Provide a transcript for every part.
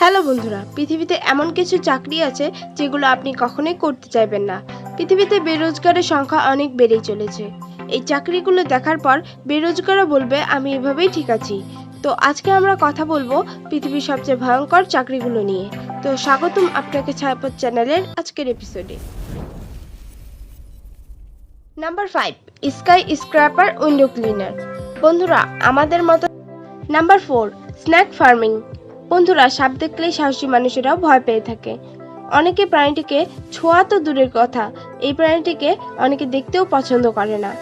Hello বন্ধুরা, পৃথিবীতে এমন কিছু চাকরি আছে যেগুলো আপনি কখনোই করতে চাইবেন না। পৃথিবীতে বেরোজগারের সংখ্যা অনেক বেড়েই চলেছে। এই চাকরিগুলো দেখার পর বেরোজগাররা বলবে আমি এভাবেই ঠিক আছি। তো আজকে আমরা কথা বলবো পৃথিবীর সবচেয়ে ভয়ঙ্কর চাকরিগুলো নিয়ে। তো স্বাগতম আপনাকে ছায়াপথ চ্যানেলের আজকের এপিসোডে। Number 5, sky scraper window cleaner. বন্ধুরা আমাদের মতো। Number 4, snack farming. বন্ধুরা সাপ দেখলেই সাহসী মানুষেরাও ভয় পেয়ে থাকে। অনেকে প্রাণীটিকে ছোঁয়া তো দূরের কথা, এই প্রাণীটিকে অনেকে দেখতেও পছন্দ করে না।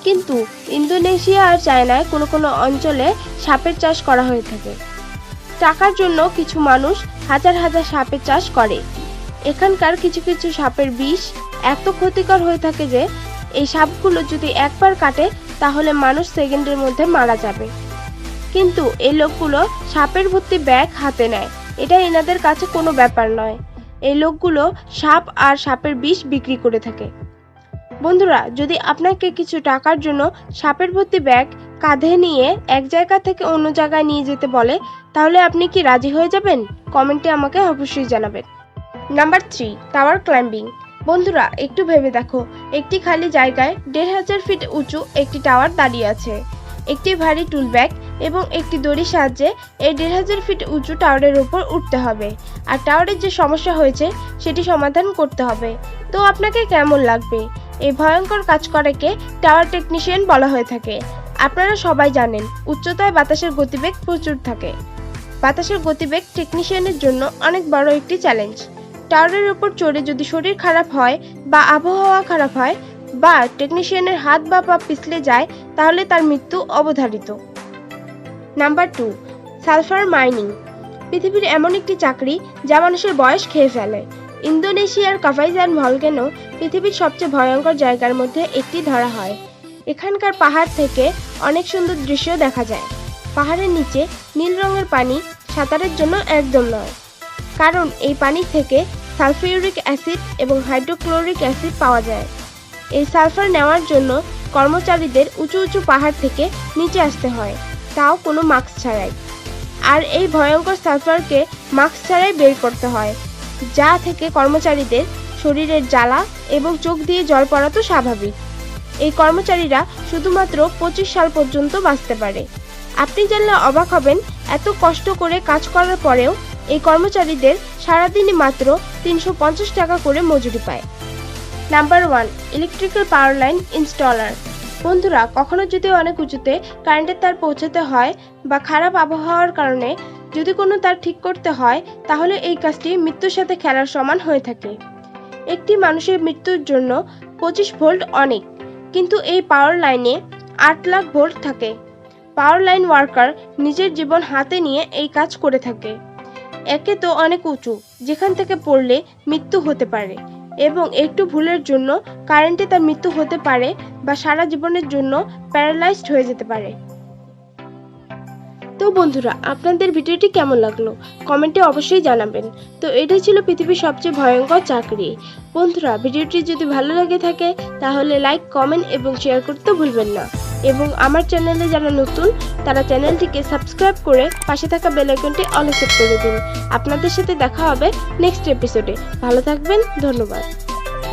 কিন্তু ইন্দোনেশিয়া আর চায়নায় কোনো কোনো অঞ্চলে সাপের চাষ করা হয়ে থাকে। টাকার জন্য কিছু মানুষ হাজার হাজার সাপের চাষ করে। এখানকার কিছু কিছু সাপের বিষ এত ক্ষতিকর হয়ে থাকে যে এই সাপগুলো যদি একবার কাটে তাহলে মানুষ সেকেন্ডের মধ্যে মারা যাবে। কিন্তু এই লোকগুলো সাপের ভর্তি ব্যাগ হাতে নেয়, এটা এনাদের কাছে কোনো ব্যাপার নয়। এই লোকগুলো সাপ আর সাপের বিষ বিক্রি করে থাকে। বন্ধুরা যদি আপনাকে কিছু টাকার জন্য সাপের ভর্তি ব্যাগ কাঁধে নিয়ে এক জায়গা থেকে অন্য জায়গায় নিয়ে যেতে বলে, তাহলে আপনি কি রাজি হয়ে যাবেন? কমেন্টে আমাকে অবশ্যই জানাবেন। Number 3, tower climbing. বন্ধুরা একটু ভেবে দেখো, একটি খালি জায়গায় 1500 ফিট উঁচু একটি টাওয়ার দাঁড়িয়ে আছে। একটি ভারী টুল ব্যাগ এবং একটি দড়ির সাহায্যে এই 1500 ফিট উঁচু টাওয়ারের উপর উঠতে হবে, আর টাওয়ারের যে সমস্যা হয়েছে সেটি সমাধান করতে হবে। তো আপনাকে কেমন লাগবে? এই ভয়ঙ্কর কাজ করাকে টাওয়ার টেকনিশিয়ান বলা হয়ে থাকে। আপনারা সবাই জানেন উচ্চতায় বাতাসের গতিবেগ প্রচুর থাকে। বাতাসের গতিবেগ টেকনিশিয়ানের জন্য অনেক বড় একটি চ্যালেঞ্জ। টাওয়ারের উপর চড়ে যদি শরীর খারাপ হয় বা আবহাওয়া খারাপ হয় বা টেকনিশিয়ানের হাত বা পা পিছলে যায় তাহলে তার মৃত্যু অবধারিত। Number 2, sulphur mining. পৃথিবীর এমন একটি চাকরি যা মানুষের বয়স খেয়ে ফেলে। ইন্দোনেশিয়ার কাভাইজান ভলকেনো পৃথিবীর সবচেয়ে ভয়ঙ্কর জায়গার মধ্যে একটি ধরা হয়। এখানকার পাহাড় থেকে অনেক সুন্দর দৃশ্য দেখা যায়। পাহাড়ের নিচে নীল রঙের পানি সাঁতারের জন্য একদম নয়, কারণ এই পানি থেকে সালফিউরিক অ্যাসিড এবং হাইড্রোক্লোরিক অ্যাসিড পাওয়া যায়। এই সালফার নেওয়ার জন্য কর্মচারীদের উঁচু উঁচু পাহাড় থেকে নিচে আসতে হয়, তাও কোনো মাস্ক ছাড়াই। আর এই ভয়ঙ্কর সালফারকে মাস্ক ছাড়াই বের করতে হয়, যা থেকে কর্মচারীদের শরীরের জ্বালা এবং চোখ দিয়ে জল পড়া তো স্বাভাবিক। এই কর্মচারীরা শুধুমাত্র 25 সাল পর্যন্ত বাঁচতে পারে। আপনি জানলে অবাক হবেন, এত কষ্ট করে কাজ করার পরেও এই কর্মচারীদের সারাদিনই মাত্র 350 টাকা করে মজুরি পায়। Number 1, electrical power line installer. বন্ধুরা কখনো যদি অনেক উঁচুতে কারেন্টের তার পৌঁছাতে হয় বা খারাপ আবহাওয়ার কারণে যদি কোনো তার ঠিক করতে হয়, তাহলে এই কাজটি মৃত্যুর সাথে খেলার সমান হয়ে থাকে। একটি মানুষের মৃত্যুর জন্য 25 ভোল্ট অনেক, কিন্তু এই পাওয়ার লাইনে 8 লাখ ভোল্ট থাকে। পাওয়ার লাইন ওয়ার্কার নিজের জীবন হাতে নিয়ে এই কাজ করে থাকে। একে তো অনেক উঁচু, যেখান থেকে পড়লে মৃত্যু হতে পারে, এবং একটু ভুলের জন্য কারেন্টে তার মৃত্যু হতে পারে বা সারা জীবনের জন্য প্যারালাইজড হয়ে যেতে পারে। তো বন্ধুরা আপনাদের ভিডিওটি কেমন লাগলো কমেন্টে অবশ্যই জানাবেন। তো এটাই ছিল পৃথিবীর সবচেয়ে ভয়ঙ্কর চাকরি। বন্ধুরা ভিডিওটি যদি ভালো লাগে থাকে তাহলে লাইক, কমেন্ট এবং শেয়ার করতে ভুলবেন না। এবং আমার চ্যানেলে যারা নতুন তারা চ্যানেলটিকে সাবস্ক্রাইব করে পাশে থাকা বেল আইকনটি অলে সেট করে দিন। আপনাদের সাথে দেখা হবে নেক্সট এপিসোডে। ভালো থাকবেন, ধন্যবাদ।